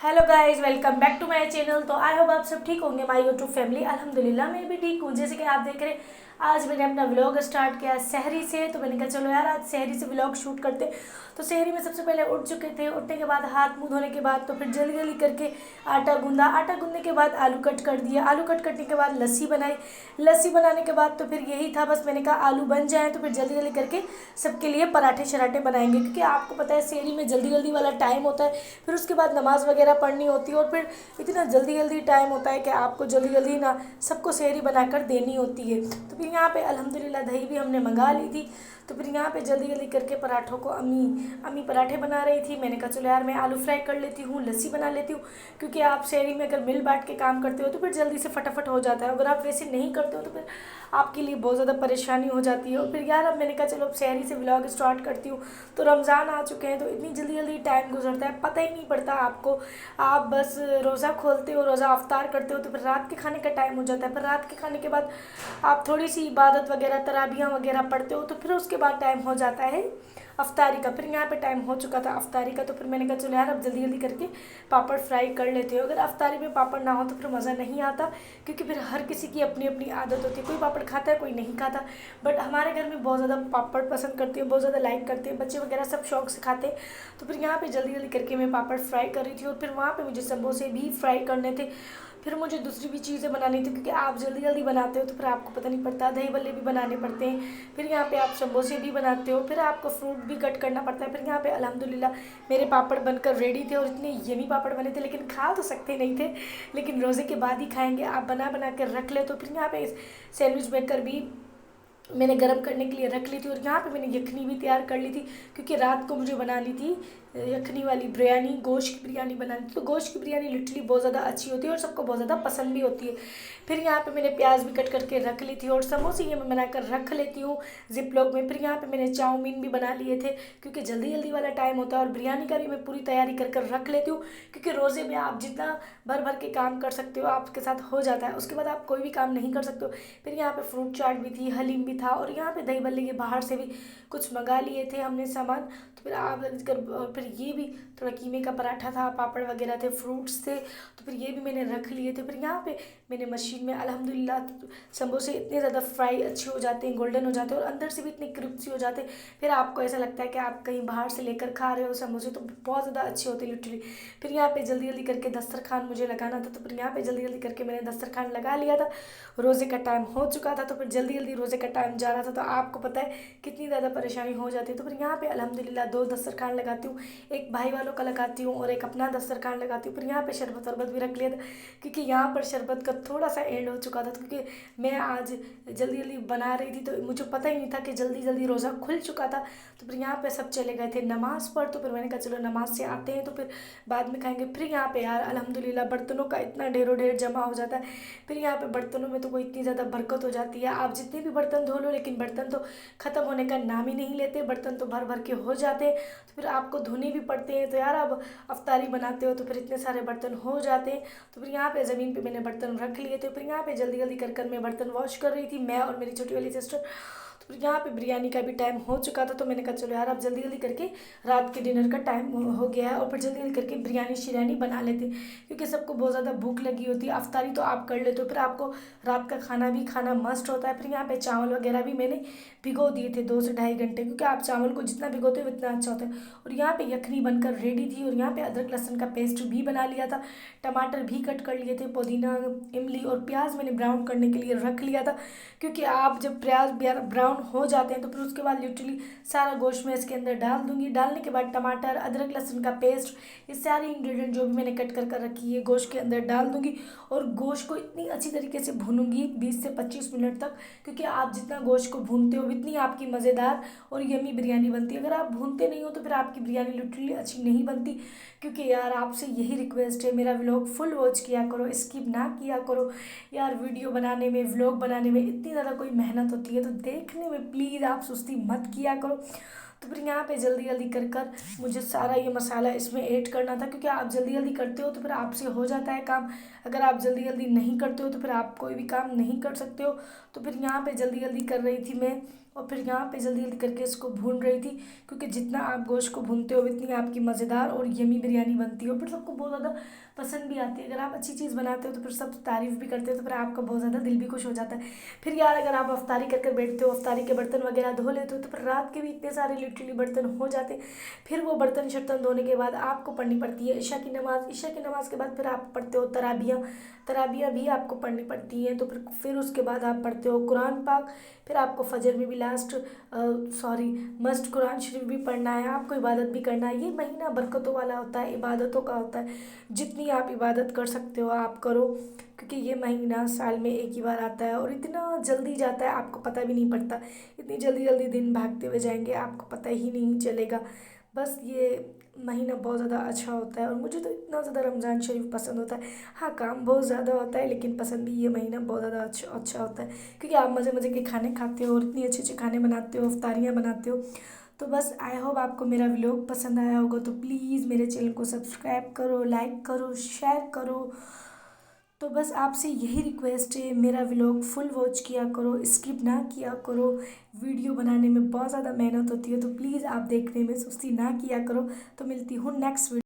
Hello guys, welcome back to my channel. तो I hope आप सब ठीक होंगे, माय यूट्यूब फैमिली। अल्हम्दुलिल्लाह मैं भी ठीक हूँ। जैसे कि आप देख रहे हैं, आज मैंने अपना व्लॉग स्टार्ट किया शहरी से। तो मैंने कहा चलो यार आज शहरी से व्लॉग शूट करते। तो शहरी में सबसे पहले उठ चुके थे। उठने के बाद हाथ मुंह धोने के बाद तो फिर जल्दी जल्दी करके आटा गूंदा। आटा गूंदने के बाद आलू कट कर दिया। आलू कट करने के बाद लस्सी बनाई। लस्सी बनाने के बाद तो फिर यही था, बस मैंने कहा आलू बन जाए तो फिर जल्दी जल्दी करके सबके लिए पराठे शराठे बनाएंगे, क्योंकि आपको पता है शहरी में जल्दी जल्दी वाला टाइम होता है। फिर उसके बाद नमाज़ वगैरह पढ़नी होती है और फिर इतना जल्दी जल्दी टाइम होता है कि आपको जल्दी जल्दी ना सबको सेहरी बनाकर देनी होती है। तो फिर यहाँ पे अल्हम्दुलिल्लाह दही भी हमने मंगा ली थी। तो फिर यहाँ पे जल्दी जल्दी करके पराठों को अम्मी अम्मी पराठे बना रही थी। मैंने कहा चलो यार मैं आलू फ्राई कर लेती हूँ, लस्सी बना लेती हूँ, क्योंकि आप शहरी में अगर मिल बांट के काम करते हो तो फिर जल्दी से फटाफट हो जाता है। अगर आप वैसे नहीं करते हो तो फिर आपके लिए बहुत ज़्यादा परेशानी हो जाती है। और फिर यार अब मैंने कहा चलो अब शहरी से व्लॉग स्टार्ट करती हूँ। तो रमज़ान आ चुके हैं, तो इतनी जल्दी जल्दी टाइम गुजरता है, पता ही नहीं पड़ता आपको। आप बस रोज़ा खोलते हो, रोज़ा अफ्तार करते हो, तो फिर रात के खाने का टाइम हो जाता है। फिर रात के खाने के बाद आप थोड़ी सी इबादत वगैरह तराबियाँ वगैरह पढ़ते हो, तो फिर उसके बाद टाइम हो जाता है अफ्तारी का। फिर यहाँ पे टाइम हो चुका था अफ्तारी का। तो फिर मैंने कहा चलो यार अब जल्दी जल्दी करके पापड़ फ्राई कर लेते हो। अगर अफ्तारी में पापड़ ना हो तो फिर मज़ा नहीं आता, क्योंकि फिर हर किसी की अपनी अपनी आदत होती है। कोई पापड़ खाता है, कोई नहीं खाता। बट हमारे घर में बहुत ज़्यादा पापड़ पसंद करते हैं, बहुत ज़्यादा लाइक करते हैं, बच्चे वगैरह सब शौक से खाते हैं। तो फिर यहाँ पे जल्दी जल्दी करके मैं पापड़ फ्राई कर रही थी। और फिर वहाँ पे मुझे समोसे भी फ्राई करने थे। फिर मुझे दूसरी भी चीज़ें बनानी थी, क्योंकि आप जल्दी जल्दी बनाते हो तो फिर आपको पता नहीं पड़ता। दही बल्ले भी बनाने पड़ते हैं, फिर यहाँ पे आप समोसे भी बनाते हो, फिर आपको फ्रूट भी कट करना पड़ता है। फिर यहाँ पे अल्हम्दुलिल्लाह मेरे पापड़ बनकर रेडी थे, और इतने यमी पापड़ बने थे, लेकिन खा तो सकते नहीं थे, लेकिन रोज़े के बाद ही खाएंगे। आप बना बना कर रख ले। तो फिर यहाँ पे सैंडविच मेकर भी मैंने गर्म करने के लिए रख ली थी। और यहाँ पे मैंने यखनी भी तैयार कर ली थी, क्योंकि रात को मुझे बनानी थी यखनी वाली बिरयानी, गोश्त की बिरयानी बनानी थी। तो गोश्त की बिरयानी लिटरली बहुत ज़्यादा अच्छी होती है और सबको बहुत ज़्यादा पसंद भी होती है। फिर यहाँ पे मैंने प्याज भी कट करके रख ली थी, और समोसे ये मैं बनाकर रख लेती हूँ जिप लॉक में। फिर यहाँ पे मैंने चाउमीन भी बना लिए थे, क्योंकि जल्दी जल्दी वाला टाइम होता है। और बिरयानी का भी मैं पूरी तैयारी कर कर रख लेती हूँ, क्योंकि रोज़े में आप जितना भर भर के काम कर सकते हो आपके साथ हो जाता है, उसके बाद आप कोई भी काम नहीं कर सकते हो। फिर यहाँ पे फ्रूट चाट भी थी, हलीम भी था, और यहाँ पे दही बल्ले के बाहर से भी कुछ मंगा लिए थे हमने सामान। तो फिर आप और फिर ये भी थोड़ा कीमे का पराठा था, पापड़ वगैरह थे, फ्रूट्स थे, तो फिर ये भी मैंने रख लिए थे। फिर यहाँ पे मैंने मशीन में अल्हम्दुलिल्लाह समोसे इतने ज़्यादा फ्राई अच्छे हो जाते हैं, गोल्डन हो जाते हैं, और अंदर से भी इतने क्रिस्पी हो जाते हैं। फिर आपको ऐसा लगता है कि आप कहीं बाहर से लेकर खा रहे हो समोसे, तो बहुत ज़्यादा अच्छे होते हैं लिटरली। फिर यहाँ पे जल्दी जल्दी करके दस्तरखान मुझे लगाना था, तो फिर यहाँ पे जल्दी जल्दी करके मैंने दस्तरखान लगा लिया था। रोज़े का टाइम हो चुका था, तो फिर जल्दी जल्दी रोज़े का टाइम जा रहा था, तो आपको पता है कितनी ज़्यादा परेशानी हो जाती है। तो फिर यहाँ पे अल्हम्दुलिल्लाह 2 दस्तरखान लगाती हूँ, एक भाई वालों का लगाती हूँ और एक अपना दस्तरखान लगाती हूँ। फिर यहाँ पे शरबत वरबत भी रख लिया था, क्योंकि यहाँ पर शरबत का थोड़ा सा एंड हो चुका था, क्योंकि मैं आज जल्दी जल्दी बना रही थी, तो मुझे पता ही नहीं था कि जल्दी जल्दी रोज़ा खुल चुका था। तो फिर यहाँ पे सब चले गए थे नमाज़ पर। तो फिर मैंने कहा चलो नमाज़ से आते हैं तो फिर बाद में खाएंगे। फिर यहाँ पे यार अल्हम्दुलिल्लाह बर्तनों का इतना ढेरों ढेर जमा हो जाता है। फिर यहाँ पे बर्तनों में तो कोई इतनी ज़्यादा बरकत हो जाती है, आप जितने भी बर्तन धो लो, लेकिन बर्तन तो ख़त्म होने का नाम ही नहीं लेते, बर्तन तो भर भर के हो जाते हैं। तो फिर आपको धोने भी पड़ते हैं। तो यार अब अफ्तारी बनाते हो तो फिर इतने सारे बर्तन हो जाते हैं। तो फिर यहाँ पे ज़मीन पे मैंने बर्तन रख लिए थे। फिर यहाँ पे जल्दी जल्दी कर कर मैं बर्तन वॉश कर रही थी, मैं और मेरी छोटी वाली सिस्टर। तो फिर यहाँ पे बिरयानी का भी टाइम हो चुका था, तो मैंने कहा चलो यार अब जल्दी जल्दी करके रात के डिनर का टाइम हो गया है, और फिर जल्दी जल्दी करके बिरयानी शिरयानी बना लेते हैं, क्योंकि सबको बहुत ज़्यादा भूख लगी होती है। अफ्तारी तो आप कर लेते हो, फिर आपको रात का खाना भी खाना मस्ट होता है। फिर यहाँ पे चावल वगैरह भी मैंने भिगो दिए थे 2 से ढाई घंटे, क्योंकि आप चावल को जितना भिगोते हो उतना अच्छा होता है। और यहाँ पे यखनी बनकर रेडी थी, और यहाँ पे अदरक लहसुन का पेस्ट भी बना लिया था, टमाटर भी कट कर लिए थे, पुदीना इमली और प्याज मैंने ब्राउन करने के लिए रख लिया था, क्योंकि आप जब प्याज ब्राउन हो जाते हैं तो फिर उसके बाद लिटरली सारा गोश्त मैं इसके अंदर डाल दूंगी। डालने के बाद टमाटर अदरक लहसुन का पेस्ट ये सारी इंग्रेडिएंट जो भी मैंने कट कर कर रखी है गोश्त के अंदर डाल दूंगी, और गोश्त को इतनी अच्छी तरीके से भूनूंगी 20 से 25 मिनट तक, क्योंकि आप जितना गोश्त को भूनते हो इतनी आपकी मज़ेदार और यमी बिरयानी बनती है। अगर आप भूनते नहीं हो तो फिर आपकी बिरयानी लिटरली अच्छी नहीं बनती। क्योंकि यार आपसे यही रिक्वेस्ट है, मेरा व्लॉग फुल वॉच किया करो, स्किप ना किया करो। यार वीडियो बनाने में व्लॉग बनाने में इतनी ज़्यादा कोई मेहनत होती है, तो देखने में प्लीज़ आप सुस्ती मत किया करो। तो फिर यहाँ पे जल्दी जल्दी कर कर मुझे सारा ये मसाला इसमें ऐड करना था, क्योंकि आप जल्दी जल्दी करते हो तो फिर आपसे हो जाता है काम। अगर आप जल्दी जल्दी नहीं करते हो तो फिर आप कोई भी काम नहीं कर सकते हो। तो फिर यहाँ पे जल्दी जल्दी कर रही थी मैं और फिर यहाँ पे जल्दी जल्दी करके इसको भून रही थी, क्योंकि जितना आप गोश्त को भूनते हो उतनी आपकी मज़ेदार और यमी बिरयानी बनती है, और फिर सबको बहुत ज़्यादा पसंद भी आती है। अगर आप अच्छी चीज़ बनाते हो तो फिर सब तारीफ़ भी करते हो, तो फिर आपका बहुत ज़्यादा दिल भी खुश हो जाता है। फिर यार अगर आप अफ्तारी कर कर बैठते हो, अफ्तारी के बर्तन वगैरह धो लेते हो, तो फिर रात के भी इतने सारे लिटरली बर्तन हो जाते। फिर वो बर्तन शर्तन धोने के बाद आपको पढ़नी पड़ती है ईशा की नमाज़। ईशा की नमाज़ के बाद फिर आप पढ़ते हो तराबियाँ, तराबियाँ भी आपको पढ़नी पड़ती हैं। तो फिर उसके बाद आप पढ़ते हो कुरान पाक। फिर आपको फजर में भी मस्ट कुरान शरीफ भी पढ़ना है, आपको इबादत भी करना है। ये महीना बरकतों वाला होता है, इबादतों का होता है। जितनी आप इबादत कर सकते हो आप करो, क्योंकि ये महीना साल में एक ही बार आता है और इतना जल्दी जाता है आपको पता भी नहीं पड़ता। इतनी जल्दी जल्दी दिन भागते हुए जाएंगे, आपको पता ही नहीं चलेगा। बस ये महीना बहुत ज़्यादा अच्छा होता है, और मुझे तो इतना ज़्यादा रमज़ान शरीफ पसंद होता है। हाँ, काम बहुत ज़्यादा होता है, लेकिन पसंद भी ये महीना बहुत ज़्यादा अच्छा होता है, क्योंकि आप मज़े मज़े के खाने खाते हो और इतनी अच्छे अच्छे खाने बनाते हो, अफ्तारियाँ बनाते हो। तो बस आई होप आपको मेरा व्लॉग पसंद आया होगा। तो प्लीज़ मेरे चैनल को सब्सक्राइब करो, लाइक करो, शेयर करो। तो बस आपसे यही रिक्वेस्ट है, मेरा व्लॉग फुल वॉच किया करो, स्किप ना किया करो। वीडियो बनाने में बहुत ज़्यादा मेहनत होती है, तो प्लीज़ आप देखने में सुस्ती ना किया करो। तो मिलती हूँ नेक्स्ट वीडियो।